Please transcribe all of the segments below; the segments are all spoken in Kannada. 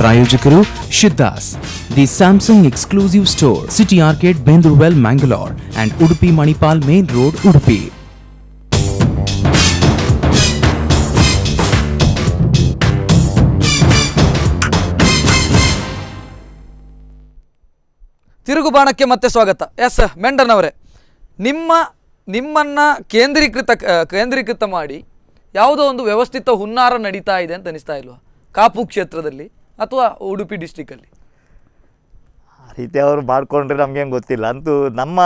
ಪ್ರಾಯೋಜಕರು Shiddas, the Samsung exclusive store, city arcade, Bendoorwell, Mangalore and Udupi Manipal main road, Udupi. ತಿರುಗುಬಾಣಕ್ಕೆ ಮತ್ತೆ ಸ್ವಾಗತ. ಎಸ್ ಮೆಂಡನ್ ಅವರೇ, ನಿಮ್ಮನ್ನು ಕೇಂದ್ರೀಕೃತ ಮಾಡಿ ಯಾವುದೋ ಒಂದು ವ್ಯವಸ್ಥಿತ ಹುನ್ನಾರ ನಡೀತಾ ಇದೆ ಅಂತ ಅನಿಸ್ತಾ ಇಲ್ವಾ ಕಾಪು ಕ್ಷೇತ್ರದಲ್ಲಿ ಅಥವಾ ಉಡುಪಿ ಡಿಸ್ಟಿಕಲ್ಲಿ? ಆ ರೀತಿ ಅವರು ಮಾಡಿಕೊಂಡ್ರೆ ನಮಗೇನು ಗೊತ್ತಿಲ್ಲ. ಅಂತೂ ನಮ್ಮ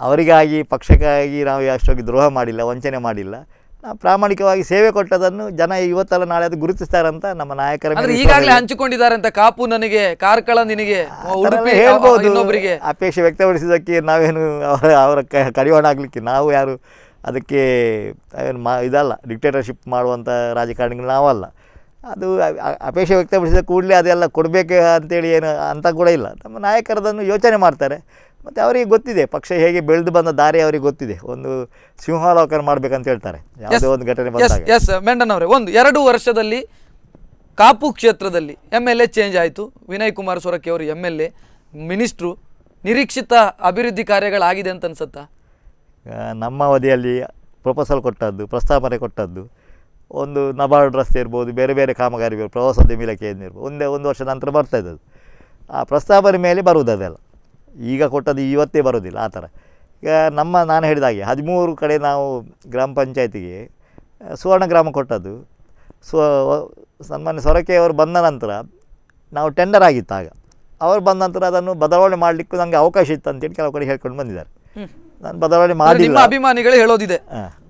ಅವರಿಗಾಗಿ ಪಕ್ಷಕ್ಕಾಗಿ ನಾವು ಅಷ್ಟೊಂದು ದ್ರೋಹ ಮಾಡಿಲ್ಲ, ವಂಚನೆ ಮಾಡಿಲ್ಲ. ನಾವು ಪ್ರಾಮಾಣಿಕವಾಗಿ ಸೇವೆ ಕೊಟ್ಟದನ್ನು ಜನ ಇವತ್ತಲ್ಲ ನಾಳೆ ಅದು ಗುರುತಿಸ್ತಾರಂತ ನಮ್ಮ ನಾಯಕರ ಈಗಾಗಲೇ ಹಂಚಿಕೊಂಡಿದ್ದಾರೆ ಅಂತ. ಕಾಪು ನನಗೆ, ಕಾರ್ಕಳ ನಿನಗೆ, ಉಡುಪಿ ಹೇಳ್ಬೋದು. ಇನ್ನೊಬ್ಬರಿಗೆ ಅಪೇಕ್ಷೆ ವ್ಯಕ್ತಪಡಿಸಿದ್ದಕ್ಕೆ ನಾವೇನು ಅವರ ಕಡಿವಾಣ ಆಗಲಿಕ್ಕೆ ನಾವು ಯಾರು ಅದಕ್ಕೆ ಇದಲ್ಲ, ಡಿಕ್ಟೇಟರ್ಶಿಪ್ ಮಾಡುವಂಥ ರಾಜಕಾರಣಿಗಳು ನಾವಲ್ಲ. ಅದು ಅಪೇಕ್ಷೆ ವ್ಯಕ್ತಪಡಿಸಿದ ಕೂಡಲೇ ಅದೆಲ್ಲ ಕೊಡಬೇಕು ಅಂತೇಳಿ ಏನು ಅಂತ ಕೂಡ ಇಲ್ಲ. ನಮ್ಮ ನಾಯಕರದನ್ನು ಯೋಚನೆ ಮಾಡ್ತಾರೆ. ಮತ್ತು ಅವರಿಗೆ ಗೊತ್ತಿದೆ ಪಕ್ಷ ಹೇಗೆ ಬೆಳೆದು ಬಂದ ದಾರಿ ಅವರಿಗೆ ಗೊತ್ತಿದೆ. ಒಂದು ಸಿಂಹಾವಲೋಕನ ಮಾಡಬೇಕಂತ ಹೇಳ್ತಾರೆ ಯಾವುದೇ ಒಂದು ಘಟನೆ ಬಂದಾಗ. ಎಸ್ ಮೆಂಡನ್ ಅವರೇ, 2 ವರ್ಷದಲ್ಲಿ ಕಾಪು ಕ್ಷೇತ್ರದಲ್ಲಿ MLA ಚೇಂಜ್ ಆಯಿತು. ವಿನಯ್ ಕುಮಾರ್ ಸೊರಕೆ ಅವರು MLA, ಮಿನಿಸ್ಟ್ರು. ನಿರೀಕ್ಷಿತ ಅಭಿವೃದ್ಧಿ ಕಾರ್ಯಗಳಾಗಿದೆ ಅಂತ ಅನ್ಸುತ್ತಾ? ನಮ್ಮ ಅವಧಿಯಲ್ಲಿ ಪ್ರಪೋಸಲ್ ಕೊಟ್ಟದ್ದು, ಪ್ರಸ್ತಾವನೆ ಕೊಟ್ಟದ್ದು ಒಂದು ನಬಾರ್ಡ್ ರಸ್ತೆ ಇರ್ಬೋದು, ಬೇರೆ ಬೇರೆ ಕಾಮಗಾರಿ ಇರ್ಬೋದು, ಪ್ರವಾಸೋದ್ಯಮ ಇಲಾಖೆ ಏನಿರ್ಬೋದು, ಒಂದು ವರ್ಷದ ನಂತರ ಬರ್ತಾಯಿದ್ದದು. ಆ ಪ್ರಸ್ತಾವನೆ ಮೇಲೆ ಬರುವುದು ಅದೆಲ್ಲ. ಈಗ ಕೊಟ್ಟದ್ದು ಇವತ್ತೇ ಬರೋದಿಲ್ಲ ಆ ಥರ. ಈಗ ನಾನು ಹೇಳಿದಾಗೆ 13 ಕಡೆ ನಾವು ಗ್ರಾಮ ಪಂಚಾಯತಿಗೆ ಸುವರ್ಣ ಗ್ರಾಮ ಕೊಟ್ಟದ್ದು. ಸನ್ಮಾನ್ಯ ಸೊರಕೆ ಅವರು ಬಂದ ನಂತರ ನಾವು ಟೆಂಡರ್ ಆಗಿತ್ತು. ಆಗ ಅವರು ಬಂದ ನಂತರ ಅದನ್ನು ಬದಲಾವಣೆ ಮಾಡಲಿಕ್ಕೂ ನನಗೆ ಅವಕಾಶ ಇತ್ತು ಅಂತೇಳಿ ಕೆಲವು ಕಡೆ ಹೇಳ್ಕೊಂಡು ಬಂದಿದ್ದಾರೆ. ನಾನು ಬದಲಾವಣೆ ಮಾಡಿಲ್ಲ. ನಿಮ್ಮ ಅಭಿಮಾನಿಗಳು ಹೇಳೋದಿದೆ,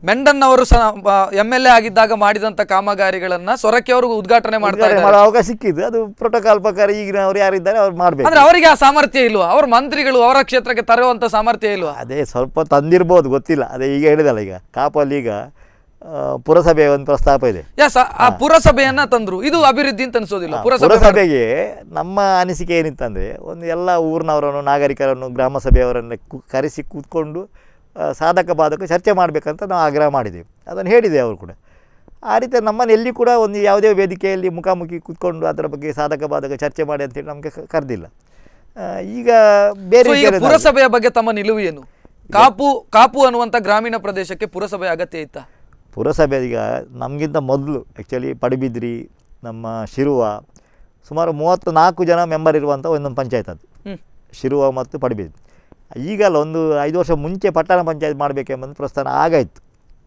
ಮೆಂಡನ್ ಅವರು MLA ಆಗಿದ್ದಾಗ ಮಾಡಿದಂಥ ಕಾಮಗಾರಿಗಳನ್ನ ಸೊರಕೆ ಅವರು ಉದ್ಘಾಟನೆ ಮಾಡ್ತಾರೆ, ಅವಕಾಶ ಸಿಕ್ಕಿದ್ದು. ಅದು ಪ್ರೋಟೋಕಾಲ್ ಪ್ರಕಾರ ಈಗಿನವರು ಯಾರಿದ್ದಾರೆ ಅವ್ರು ಮಾಡಬೇಕು. ಅಂದ್ರೆ ಅವರಿಗೆ ಆ ಸಾಮರ್ಥ್ಯ ಇಲ್ವಾ? ಅವ್ರ ಮಂತ್ರಿಗಳು ಅವರ ಕ್ಷೇತ್ರಕ್ಕೆ ತರುವಂತ ಸಾಮರ್ಥ್ಯ ಇಲ್ವಾ? ಅದೇ ಸ್ವಲ್ಪ ತಂದಿರ್ಬೋದು, ಗೊತ್ತಿಲ್ಲ. ಅದೇ ಈಗ ಹೇಳಿದಲ್ಲ, ಈಗ ಕಾಪಲ್ಲಿ ಈಗ ಪುರಸಭೆ ಒಂದು ಪ್ರಸ್ತಾಪ ಇದೆ. ಆ ಪುರಸಭೆಯನ್ನ ತಂದ್ರು, ಇದು ಅಭಿವೃದ್ಧಿ ಅಂತ ಅನ್ಸೋದಿಲ್ಲ? ಪುರಸಭೆಗೆ ನಮ್ಮ ಅನಿಸಿಕೆ ಏನಿತ್ತಂದರೆ, ಒಂದು ಎಲ್ಲ ಊರಿನವರನ್ನು, ನಾಗರಿಕರನ್ನು, ಗ್ರಾಮ ಸಭೆಯವರನ್ನು ಕರೆಸಿ ಕೂತ್ಕೊಂಡು ಸಾಧಕ ಬಾಧಕ ಚರ್ಚೆ ಮಾಡಬೇಕಂತ ನಾವು ಆಗ್ರಹ ಮಾಡಿದ್ದೇವೆ. ಅದನ್ನು ಹೇಳಿದೆ ಅವರು ಕೂಡ. ಆ ರೀತಿ ನಮ್ಮನ್ನು ಎಲ್ಲಿ ಕೂಡ ಒಂದು ಯಾವುದೇ ವೇದಿಕೆಯಲ್ಲಿ ಮುಖಾಮುಖಿ ಕೂತ್ಕೊಂಡು ಅದರ ಬಗ್ಗೆ ಸಾಧಕ ಬಾಧಕ ಚರ್ಚೆ ಮಾಡಿ ಅಂತೇಳಿ ನಮಗೆ ಕರೆದಿಲ್ಲ. ಈಗ ಬೇರೆ ಪುರಸಭೆಯ ಬಗ್ಗೆ ತಮ್ಮ ನಿಲುವು ಏನು? ಕಾಪು ಅನ್ನುವಂಥ ಗ್ರಾಮೀಣ ಪ್ರದೇಶಕ್ಕೆ ಪುರಸಭೆ ಅಗತ್ಯ ಇತ್ತಾ? ಪುರಸಭೆ ಈಗ ನಮಗಿಂತ ಮೊದಲು ಆ್ಯಕ್ಚುಲಿ ಪಡುಬಿದ್ರಿ, ನಮ್ಮ ಶಿರುವ, ಸುಮಾರು 34 ಜನ ಮೆಂಬರ್ ಇರುವಂಥ ಒಂದೊಂದು ಪಂಚಾಯತ್ ಅದು, ಶಿರುವ ಮತ್ತು ಪಡುಬಿದ್ರಿ. ಈಗಲ್ಲ, ಒಂದು 5 ವರ್ಷ ಮುಂಚೆ ಪಟ್ಟಣ ಪಂಚಾಯತ್ ಮಾಡಬೇಕೆಂಬ ಪ್ರಸ್ಥಾನ ಆಗಾಯಿತು.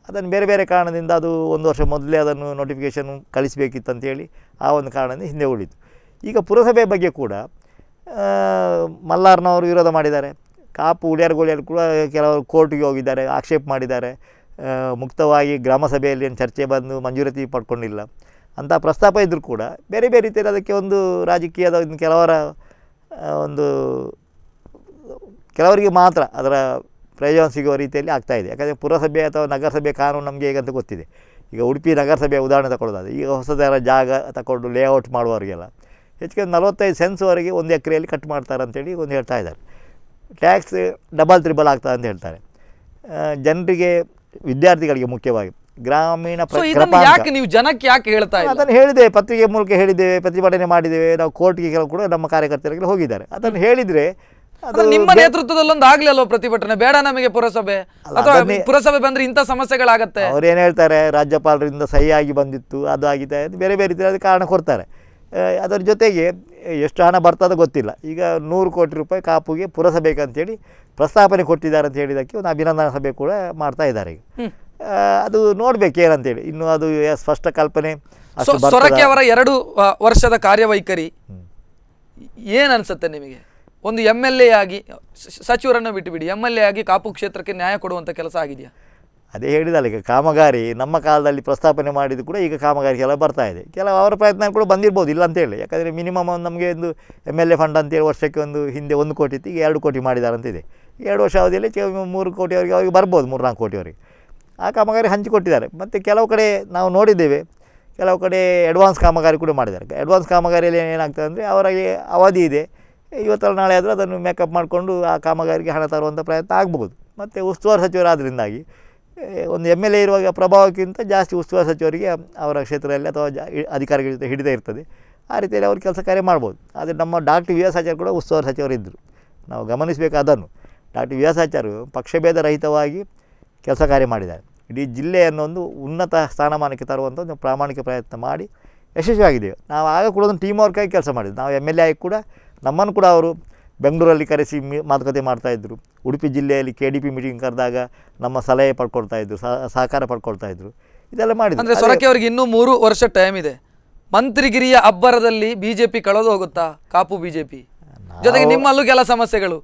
ಅದನ್ನು ಬೇರೆ ಬೇರೆ ಕಾರಣದಿಂದ ಅದು 1 ವರ್ಷ ಮೊದಲೇ ಅದನ್ನು ನೋಟಿಫಿಕೇಷನ್ ಕಳಿಸಬೇಕಿತ್ತಂತೇಳಿ ಆ ಒಂದು ಕಾರಣದಿಂದ ಹಿಂದೆ ಉಳಿತು. ಈಗ ಪುರಸಭೆ ಬಗ್ಗೆ ಕೂಡ ಮಲ್ಲಾರ್ನವರು ವಿರೋಧ ಮಾಡಿದ್ದಾರೆ. ಕಾಪು ಉಳಿಯಾರು ಗೋಳಿಯಾರು ಕೂಡ ಕೆಲವರು ಕೋರ್ಟಿಗೆ ಹೋಗಿದ್ದಾರೆ, ಆಕ್ಷೇಪ ಮಾಡಿದ್ದಾರೆ. ಮುಕ್ತವಾಗಿ ಗ್ರಾಮ ಸಭೆಯಲ್ಲಿ ಏನು ಚರ್ಚೆ ಬಂದು ಮಂಜೂರಾತಿ ಪಡ್ಕೊಂಡಿಲ್ಲ ಅಂತ ಪ್ರಸ್ತಾಪ ಇದ್ದರೂ ಕೂಡ ಬೇರೆ ಬೇರೆ ರೀತಿಯಲ್ಲಿ ಅದಕ್ಕೆ ಒಂದು ರಾಜಕೀಯದ ಕೆಲವರಿಗೆ ಮಾತ್ರ ಅದರ ಪ್ರಯೋಜನ ಸಿಗುವ ರೀತಿಯಲ್ಲಿ ಆಗ್ತಾಯಿದೆ. ಯಾಕಂದರೆ ಪುರಸಭೆ ಅಥವಾ ನಗರಸಭೆ ಕಾನೂನು ನಮಗೆ ಹೇಗಂತ ಗೊತ್ತಿದೆ. ಈಗ ಉಡುಪಿ ನಗರಸಭೆಯ ಉದಾಹರಣೆ ತಗೊಳ್ಳೋದಾದ್ರೆ, ಈಗ ಹೊಸದರ ಜಾಗ ತಗೊಂಡು ಲೇಔಟ್ ಮಾಡುವವರಿಗೆಲ್ಲ ಹೆಚ್ಚಿಗೆ 45 ಸೆನ್ಸ್ವರೆಗೆ 1 ಎಕರೆಯಲ್ಲಿ ಕಟ್ ಮಾಡ್ತಾರೆ ಅಂತೇಳಿ ಒಂದು ಹೇಳ್ತಾ ಇದ್ದಾರೆ. ಟ್ಯಾಕ್ಸ್ ಡಬಲ್ ತ್ರಿಬಲ್ ಆಗ್ತದೆ ಅಂತ ಹೇಳ್ತಾರೆ. ಜನರಿಗೆ, ವಿದ್ಯಾರ್ಥಿಗಳಿಗೆ ಮುಖ್ಯವಾಗಿ ಗ್ರಾಮೀಣ ನೀವು ಜನಕ್ಕೆ ಯಾಕೆ ಹೇಳ್ತಾ ಇಲ್ಲ? ಅದನ್ನು ಹೇಳಿದೆ, ಪತ್ರಿಕೆ ಮೂಲಕ ಹೇಳಿದ್ದೇವೆ, ಪ್ರತಿಭಟನೆ ಮಾಡಿದ್ದೇವೆ. ನಾವು ಕೋರ್ಟ್ಗೆ ಕೆಲವು ಕೂಡ ನಮ್ಮ ಕಾರ್ಯಕರ್ತರಿಗೆ ಹೋಗಿದ್ದಾರೆ. ಅದನ್ನು ಹೇಳಿದರೆ ನಿಮ್ಮ ನೇತೃತ್ವದಲ್ಲೊಂದು ಆಗ್ಲಿ ಅಲ್ವ ಪ್ರತಿಭಟನೆ? ಬೇಡ ನಮಗೆ ಪುರಸಭೆ, ಅಥವಾ ಪುರಸಭೆ ಬಂದ್ರೆ ಇಂಥ ಸಮಸ್ಯೆಗಳಾಗತ್ತೆ. ಅವ್ರು ಏನು ಹೇಳ್ತಾರೆ, ರಾಜ್ಯಪಾಲರಿಂದ ಸಹಿಯಾಗಿ ಬಂದಿತ್ತು, ಅದು ಆಗಿದೆ, ಬೇರೆ ಬೇರೆ ರೀತಿಯಲ್ಲಿ ಕಾರಣ ಕೊಡ್ತಾರೆ. ಅದರ ಜೊತೆಗೆ ಎಷ್ಟು ಹಣ ಬರ್ತದೋ ಗೊತ್ತಿಲ್ಲ. ಈಗ 100 ಕೋಟಿ ರೂಪಾಯಿ ಕಾಪುಗೆ ಪುರಸಭೆಗೆ ಅಂತೇಳಿ ಪ್ರಸ್ತಾಪನೆ ಕೊಟ್ಟಿದ್ದಾರೆ ಅಂತ ಹೇಳಿದ್ದಕ್ಕೆ ಒಂದು ಅಭಿನಂದನಾ ಸಭೆ ಕೂಡ ಮಾಡ್ತಾ ಇದ್ದಾರೆ. ಈಗ ಅದು ನೋಡ್ಬೇಕು ಏನಂತೇಳಿ, ಇನ್ನು ಅದು ಸ್ಪಷ್ಟ ಕಲ್ಪನೆ. ಸೊರಕೆ ಅವರ 2 ವರ್ಷದ ಕಾರ್ಯವೈಖರಿ ಏನು ಅನ್ಸುತ್ತೆ ನಿಮಗೆ? ಒಂದು MLA ಆಗಿ, ಸಚಿವರನ್ನು ಬಿಟ್ಟುಬಿಡಿ, MLA ಆಗಿ ಕಾಪು ಕ್ಷೇತ್ರಕ್ಕೆ ನ್ಯಾಯ ಕೊಡುವಂಥ ಕೆಲಸ ಆಗಿದೆಯಾ? ಅದೇ ಹೇಳಿದಲ್ಲ, ಈಗ ಕಾಮಗಾರಿ ನಮ್ಮ ಕಾಲದಲ್ಲಿ ಪ್ರಸ್ತಾಪನೆ ಮಾಡಿದ್ದು ಕೂಡ ಈಗ ಕಾಮಗಾರಿ ಕೆಲವು ಬರ್ತಾ ಇದೆ. ಕೆಲವು ಅವರ ಪ್ರಯತ್ನ ಕೂಡ ಬಂದಿರ್ಬೋದು, ಇಲ್ಲ ಅಂತೇಳಿ. ಯಾಕಂದರೆ ಮಿನಿಮಮ್ ನಮಗೆ ಒಂದು MLA ಫಂಡ್ ಅಂತೇಳಿ ವರ್ಷಕ್ಕೆ ಹಿಂದೆ 1 ಕೋಟಿ ಇತ್ತು, ಈಗ 2 ಕೋಟಿ ಮಾಡಿದ್ದಾರೆ ಅಂತಿದೆ. 2 ವರ್ಷ ಅವಧಿಯಲ್ಲಿ 3 ಕೋಟಿವರೆಗೆ ಅವ್ರಿಗೆ ಬರ್ಬೋದು, 3-4 ಕೋಟಿವರೆಗೆ ಆ ಕಾಮಗಾರಿ ಹಂಚಿಕೊಟ್ಟಿದ್ದಾರೆ. ಮತ್ತು ಕೆಲವು ಕಡೆ ನಾವು ನೋಡಿದ್ದೇವೆ, ಕೆಲವು ಕಡೆ ಅಡ್ವಾನ್ಸ್ ಕಾಮಗಾರಿ ಕೂಡ ಮಾಡಿದ್ದಾರೆ. ಅಡ್ವಾನ್ಸ್ ಕಾಮಗಾರಿಯಲ್ಲಿ ಏನಾಗ್ತದೆ ಅಂದರೆ, ಅವರಿಗೆ ಅವಧಿ ಇದೆ, ಇವತ್ತಲ್ಲ ನಾಳೆ ಆದರೂ ಅದನ್ನು ಮೇಕಪ್ ಮಾಡಿಕೊಂಡು ಆ ಕಾಮಗಾರಿಗೆ ಹಣ ತರುವಂಥ ಪ್ರಯತ್ನ ಆಗ್ಬೋದು. ಮತ್ತು ಉಸ್ತುವಾರಿ ಸಚಿವರಾದ್ದರಿಂದಾಗಿ ಒಂದು MLA ಇರುವಾಗ ಪ್ರಭಾವಕ್ಕಿಂತ ಜಾಸ್ತಿ ಉಸ್ತುವಾರಿ ಸಚಿವರಿಗೆ ಅವರ ಕ್ಷೇತ್ರದಲ್ಲಿ ಅಥವಾ ಅಧಿಕಾರಿಗಳ ಹಿಡಿತ ಇರ್ತದೆ. ಆ ರೀತಿಯಲ್ಲಿ ಅವರು ಕೆಲಸ ಕಾರ್ಯ ಮಾಡ್ಬೋದು. ಆದರೆ ನಮ್ಮ ಡಾಕ್ಟರ್ ವಿ ಎಸ್ ಆಚಾರ್ಯ ಕೂಡ ಉಸ್ತುವಾರಿ ಸಚಿವರಿದ್ದರು. ನಾವು ಗಮನಿಸಬೇಕು ಅದನ್ನು. ಡಾಕ್ಟರ್ ವಿ ಎಸ್ ಆಚಾರ್ಯರು ಪಕ್ಷಭೇದ ರಹಿತವಾಗಿ ಕೆಲಸ ಕಾರ್ಯ ಮಾಡಿದ್ದಾರೆ. ಇಡೀ ಜಿಲ್ಲೆಯನ್ನು ಒಂದು ಉನ್ನತ ಸ್ಥಾನಮಾನಕ್ಕೆ ತರುವಂಥ ಒಂದು ಪ್ರಾಮಾಣಿಕ ಪ್ರಯತ್ನ ಮಾಡಿ ಯಶಸ್ವಿಯಾಗಿದ್ದೇವೆ. ನಾವು ಆಗ ಕೂಡ ಒಂದು ಟೀಮ್ ವರ್ಕಾಗಿ ಕೆಲಸ ಮಾಡಿದ್ವಿ. ನಾವು ಎಮ್ ಎಲ್ ಎ ಆಗಿ ಕೂಡ ನಮ್ಮನ್ನು ಕೂಡ ಅವರು ಬೆಂಗಳೂರಲ್ಲಿ ಕರೆಸಿ ಮಾತುಕತೆ ಮಾಡ್ತಾಯಿದ್ರು. ಉಡುಪಿ ಜಿಲ್ಲೆಯಲ್ಲಿ KDP ಮೀಟಿಂಗ್ ಕರೆದಾಗ ನಮ್ಮ ಸಲಹೆ ಪಡ್ಕೊಳ್ತಾಯಿದ್ರು, ಸಹಕಾರ ಪಡ್ಕೊಳ್ತಾಯಿದ್ರು. ಇದೆಲ್ಲ ಮಾಡಿದ್ರು. ಅಂದರೆ ಸೊರಕೆ ಅವರಿಗೆ ಇನ್ನೂ 3 ವರ್ಷ ಟೈಮ್ ಇದೆ. ಮಂತ್ರಿಗಿರಿಯ ಅಬ್ಬರದಲ್ಲಿ BJP ಕಳೆದು ಹೋಗುತ್ತಾ? ಕಾಪು BJP ಜೊತೆಗೆ ನಿಮ್ಮಲ್ಲೂ ಕೆಲ ಸಮಸ್ಯೆಗಳು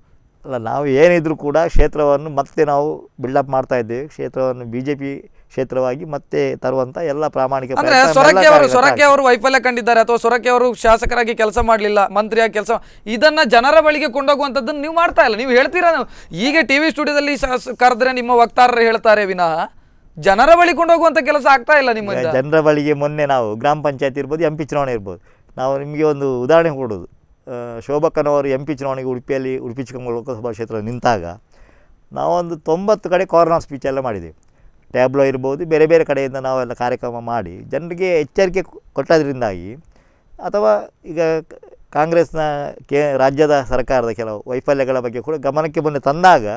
ಅಲ್ಲ, ನಾವು ಏನಿದ್ರು ಕೂಡ ಕ್ಷೇತ್ರವನ್ನು ಮತ್ತೆ ನಾವು ಬಿಲ್ಡಪ್ ಮಾಡ್ತಾ ಇದ್ದೇವೆ. ಕ್ಷೇತ್ರವನ್ನು BJP ಕ್ಷೇತ್ರವಾಗಿ ಮತ್ತೆ ತರುವಂಥ ಎಲ್ಲ ಪ್ರಾಮಾಣಿಕ ಅಂದ್ರೆ ಸೊರಕೆ ಅವರು ವೈಫಲ್ಯ ಕಂಡಿದ್ದಾರೆ ಅಥವಾ ಸೊರಕೆ ಅವರು ಶಾಸಕರಾಗಿ ಕೆಲಸ ಮಾಡಲಿಲ್ಲ, ಮಂತ್ರಿಯಾಗಿ ಕೆಲಸ, ಇದನ್ನ ಜನರ ಬಳಿಗೆ ಕೊಂಡೋಗುವಂಥದ್ದನ್ನು ನೀವು ಮಾಡ್ತಾ ಇಲ್ಲ. ನೀವು ಹೇಳ್ತೀರಾ, ಈಗ TV ಸ್ಟುಡಿಯೋದಲ್ಲಿ ಕರೆದ್ರೆ ನಿಮ್ಮ ವಕ್ತಾರರು ಹೇಳ್ತಾರೆ ವಿನಃ ಜನರ ಬಳಿ ಕೊಂಡೋಗುವಂಥ ಕೆಲಸ ಆಗ್ತಾ ಇಲ್ಲ ನಿಮ್ಮಿಂದ. ಜನರ ಬಳಿಗೆ ಮೊನ್ನೆ ನಾವು ಗ್ರಾಮ ಪಂಚಾಯತ್ ಇರ್ಬೋದು, MP ಚುನಾವಣೆ ಇರ್ಬೋದು, ನಾವು ನಿಮಗೆ ಒಂದು ಉದಾಹರಣೆ ಕೊಡೋದು. ಶೋಭಕ್ಕನವರು MP ಚುನಾವಣೆಗೆ ಉಡುಪಿ ಚಿಕ್ಕಮಗಳೂರು ಲೋಕಸಭಾ ಕ್ಷೇತ್ರ ನಿಂತಾಗ ನಾವೊಂದು 90 ಕಡೆ ಕಾರ್ನರ್ ಸ್ಪೀಚ್ ಎಲ್ಲ ಮಾಡಿದ್ದೀವಿ. ಟ್ಯಾಬ್ಲೋ ಇರ್ಬೋದು, ಬೇರೆ ಬೇರೆ ಕಡೆಯಿಂದ ನಾವೆಲ್ಲ ಕಾರ್ಯಕ್ರಮ ಮಾಡಿ ಜನರಿಗೆ ಎಚ್ಚರಿಕೆ ಕೊಟ್ಟದ್ರಿಂದಾಗಿ, ಅಥವಾ ಈಗ ಕಾಂಗ್ರೆಸ್ನ ರಾಜ್ಯದ ಸರ್ಕಾರದ ಕೆಲವು ವೈಫಲ್ಯಗಳ ಬಗ್ಗೆ ಕೂಡ ಗಮನಕ್ಕೆ ಬಂದು ತಂದಾಗ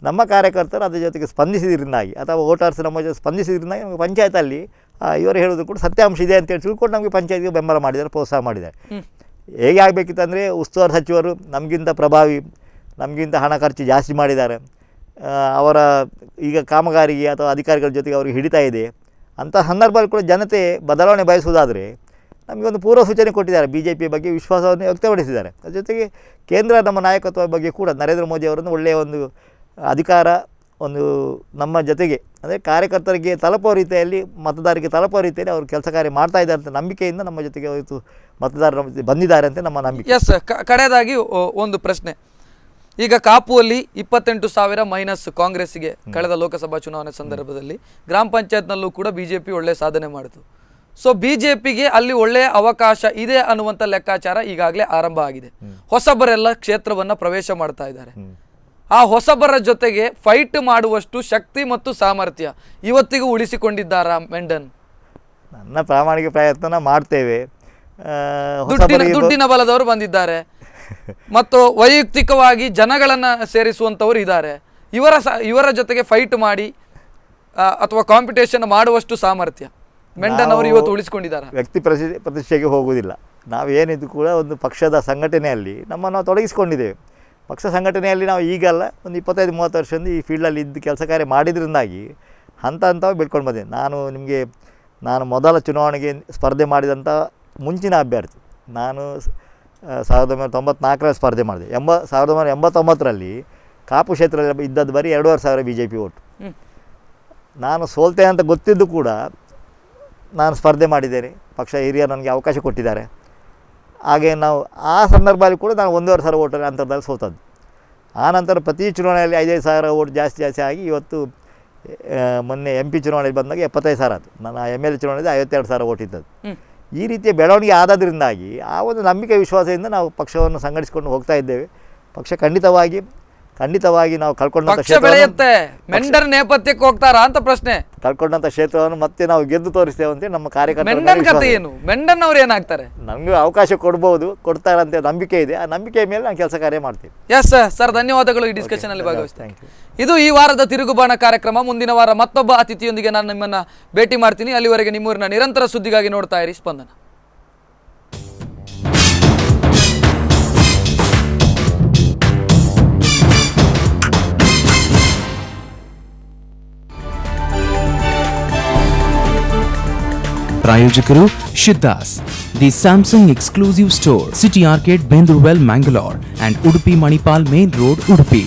ನಮ್ಮ ಕಾರ್ಯಕರ್ತರು ಅದರ ಜೊತೆಗೆ ಸ್ಪಂದಿಸಿದ್ರಿಂದಾಗಿ, ಅಥವಾ ವೋಟರ್ಸ್ ನಮ್ಮ ಜೊತೆ ಸ್ಪಂದಿಸಿದ್ರಿಂದಾಗಿ ನಮಗೆ ಪಂಚಾಯತಲ್ಲಿ ಇವರು ಹೇಳೋದು ಕೂಡ ಸತ್ಯಾಂಶ ಇದೆ ಅಂತೇಳಿ ತಿಳ್ಕೊಂಡು ನಮಗೆ ಪಂಚಾಯತ್ಗೆ ಬೆಂಬಲ ಮಾಡಿದ್ದಾರೆ, ಪ್ರೋತ್ಸಾಹ ಮಾಡಿದ್ದಾರೆ. ಹೇಗೆ ಆಗಬೇಕಿತ್ತಂದರೆ ಉಸ್ತುವಾರಿ ಸಚಿವರು ನಮಗಿಂತ ಪ್ರಭಾವಿ, ನಮಗಿಂತ ಹಣ ಖರ್ಚು ಜಾಸ್ತಿ ಮಾಡಿದ್ದಾರೆ, ಅವರ ಈಗ ಕಾಮಗಾರಿಗೆ ಅಥವಾ ಅಧಿಕಾರಿಗಳ ಜೊತೆಗೆ ಅವರಿಗೆ ಹಿಡಿತಾ ಇದೆ ಅಂಥ ಸಂದರ್ಭದಲ್ಲಿ ಕೂಡ ಜನತೆ ಬದಲಾವಣೆ ಬಯಸುವುದಾದರೆ ನಮಗೊಂದು ಪೂರ್ವ ಸೂಚನೆ ಕೊಟ್ಟಿದ್ದಾರೆ. BJP ಬಗ್ಗೆ ವಿಶ್ವಾಸವನ್ನು ವ್ಯಕ್ತಪಡಿಸಿದ್ದಾರೆ. ಅದ್ರ ಜೊತೆಗೆ ಕೇಂದ್ರ ನಮ್ಮ ನಾಯಕತ್ವ ಬಗ್ಗೆ ಕೂಡ ನರೇಂದ್ರ ಮೋದಿ ಅವರನ್ನು ಒಳ್ಳೆಯ ಒಂದು ಅಧಿಕಾರ ಒಂದು ನಮ್ಮ ಜೊತೆಗೆ ಅಂದರೆ ಕಾರ್ಯಕರ್ತರಿಗೆ ತಲುಪುವ ರೀತಿಯಲ್ಲಿ, ಮತದಾರರಿಗೆ ತಲುಪುವ ರೀತಿಯಲ್ಲಿ ಅವರು ಕೆಲಸ ಕಾರ್ಯ ಮಾಡ್ತಾ ಇದ್ದಾರೆ ಅಂತ ನಂಬಿಕೆಯಿಂದ ನಮ್ಮ ಜೊತೆಗೆ ಇವತ್ತು ಮತದಾರರು ಬಂದಿದ್ದಾರೆ ಅಂತ ನಮ್ಮ ನಂಬಿಕೆ. ಎಸ್, ಕಡೆಯದಾಗಿ ಒಂದು ಪ್ರಶ್ನೆ. ಈಗ ಕಾಪುವಲ್ಲಿ 28,000 ಮೈನಸ್ ಕಾಂಗ್ರೆಸ್ಸಿಗೆ ಕಳೆದ ಲೋಕಸಭಾ ಚುನಾವಣೆ ಸಂದರ್ಭದಲ್ಲಿ, ಗ್ರಾಮ ಪಂಚಾಯತ್ನಲ್ಲೂ ಕೂಡ BJP ಒಳ್ಳೆಯ ಸಾಧನೆ ಮಾಡಿತು. ಸೊ BJPಗೆ ಅಲ್ಲಿ ಒಳ್ಳೆಯ ಅವಕಾಶ ಇದೆ ಅನ್ನುವಂಥ ಲೆಕ್ಕಾಚಾರ ಈಗಾಗಲೇ ಆರಂಭ ಆಗಿದೆ. ಹೊಸಬರೆಲ್ಲ ಕ್ಷೇತ್ರವನ್ನು ಪ್ರವೇಶ ಮಾಡ್ತಾ ಇದ್ದಾರೆ. ಆ ಹೊಸಬರ ಜೊತೆಗೆ ಫೈಟ್ ಮಾಡುವಷ್ಟು ಶಕ್ತಿ ಮತ್ತು ಸಾಮರ್ಥ್ಯ ಇವತ್ತಿಗೂ ಉಳಿಸಿಕೊಂಡಿದ್ದಾರಾ ಮೆಂಡನ್? ನನ್ನ ಪ್ರಾಮಾಣಿಕ ಪ್ರಯತ್ನ ಮಾಡ್ತೇವೆ. ದುಡ್ಡಿನ ಬಲದವರು ಬಂದಿದ್ದಾರೆ ಮತ್ತು ವೈಯಕ್ತಿಕವಾಗಿ ಜನಗಳನ್ನ ಸೇರಿಸುವಂತವರು ಇದ್ದಾರೆ. ಇವರ ಜೊತೆಗೆ ಫೈಟ್ ಮಾಡಿ ಅಥವಾ ಕಾಂಪಿಟೇಷನ್ ಮಾಡುವಷ್ಟು ಸಾಮರ್ಥ್ಯ ಮೆಂಡನ್ ಅವರು ಇವತ್ತು ಉಳಿಸಿಕೊಂಡಿದ್ದಾರೆ. ವ್ಯಕ್ತಿ ಪ್ರತಿಷ್ಠೆಗೆ ಹೋಗುವುದಿಲ್ಲ. ನಾವೇನಿದ್ದು ಕೂಡ ಒಂದು ಪಕ್ಷದ ಸಂಘಟನೆಯಲ್ಲಿ ನಮ್ಮನ್ನು ನಾವು ತೊಡಗಿಸಿಕೊಂಡಿದ್ದೇವೆ. ಪಕ್ಷ ಸಂಘಟನೆಯಲ್ಲಿ ನಾವು ಈಗಲ್ಲ, ಒಂದು 25-30 ವರ್ಷದಿಂದ ಈ ಫೀಲ್ಡಲ್ಲಿ ಇದ್ದು ಕೆಲಸ ಕಾರ್ಯ ಮಾಡಿದ್ರಿಂದಾಗಿ ಹಂತವಾಗಿ ಬೆಳ್ಕೊಂಡು ಬಂದೆ. ನಾನು ಮೊದಲ ಚುನಾವಣೆಗೆ ಸ್ಪರ್ಧೆ ಮಾಡಿದಂಥ ಮುಂಚಿನ ಅಭ್ಯರ್ಥಿ. ನಾನು 1994ರಲ್ಲಿ ಸ್ಪರ್ಧೆ ಮಾಡಿದೆ. 1989ರಲ್ಲಿ ಕಾಪು ಕ್ಷೇತ್ರದಲ್ಲಿ ಇದ್ದದ್ದು ಬರೀ 2,500 BJP ಓಟು. ನಾನು ಸೋಲ್ತೇನೆ ಅಂತ ಗೊತ್ತಿದ್ದು ಕೂಡ ನಾನು ಸ್ಪರ್ಧೆ ಮಾಡಿದ್ದೇನೆ. ಪಕ್ಷ ಹಿರಿಯರು ನನಗೆ ಅವಕಾಶ ಕೊಟ್ಟಿದ್ದಾರೆ. ಹಾಗೆ ನಾವು ಆ ಸಂದರ್ಭದಲ್ಲಿ ಕೂಡ ನಾನು 1,500 ಓಟಲ್ಲಿ ಅಂತರದಲ್ಲಿ ಸೋತದ್ದು. ಆನಂತರ ಪ್ರತಿ ಚುನಾವಣೆಯಲ್ಲಿ 5,000 ಓಟ್ ಜಾಸ್ತಿ ಆಗಿ ಇವತ್ತು ಮೊನ್ನೆ MP ಚುನಾವಣೆಯಲ್ಲಿ ಬಂದಾಗ 75,000 ಆಯಿತು. ನನ್ನ MLA ಚುನಾವಣೆಯಲ್ಲಿ 52,000 ಓಟ್ ಇದ್ದದ್ದು. ಈ ರೀತಿಯ ಬೆಳವಣಿಗೆ ಆದದ್ರಿಂದಾಗಿ ಆ ಒಂದು ನಂಬಿಕೆ ವಿಶ್ವಾಸದಿಂದ ನಾವು ಪಕ್ಷವನ್ನು ಸಂಘಟಿಸಿಕೊಂಡು ಹೋಗ್ತಾ ಇದ್ದೇವೆ. ಪಕ್ಷ ಖಂಡಿತವಾಗಿ ನಾವು ಕಳ್ಕೊಂಡಂತ ಮೆಂಡರ್ ನೇಪಥ್ಯಕ್ಕೆ ಹೋಗ್ತಾರಾ ಅಂತ ಪ್ರಶ್ನೆ. ಕಳ್ಕೊಂಡಂತ ಕ್ಷೇತ್ರವನ್ನು ಮತ್ತೆ ನಾವು ಗೆದ್ದು ತೋರಿಸ್ತೇವೆ ಅಂತ ನಮ್ಮ ಕಾರ್ಯಕರ್ತರು. ಮೆಂಡನ್ ಅವ್ರು ಏನಾಗ್ತಾರೆ? ನಮಗೂ ಅವಕಾಶ ಕೊಡ್ತಾರೆ ಅಂತ ನಂಬಿಕೆ ಇದೆ. ಆ ನಂಬಿಕೆಯ ಮೇಲೆ ನಾವು ಕೆಲಸ ಕಾರ್ಯ ಮಾಡ್ತೀವಿ. ಎಸ್ ಸರ್, ಧನ್ಯವಾದಗಳು ಈ ಡಿಸ್ಕಷನ್ ಅಲ್ಲಿ ಭಾಗವಹಿಸ್ತೀನಿ. ಇದು ಈ ವಾರದ ತಿರುಗುಬಾಣ ಕಾರ್ಯಕ್ರಮ. ಮುಂದಿನ ವಾರ ಮತ್ತೊಬ್ಬ ಅತಿಥಿಯೊಂದಿಗೆ ನಾನು ನಿಮ್ಮನ್ನ ಭೇಟಿ ಮಾಡ್ತೀನಿ. ಅಲ್ಲಿವರೆಗೆ ನಿಮ್ಮೂರಿನ ನಿರಂತರ ಸುದ್ದಿಗಾಗಿ ನೋಡ್ತಾ ಇರಿ ಸ್ಪಂದನ. ಪ್ರಾಯೋಜಕರು Shiddas, the Samsung exclusive store, city arcade, Bendoorwell, Mangalore, and Udupi Manipal main road, Udupi.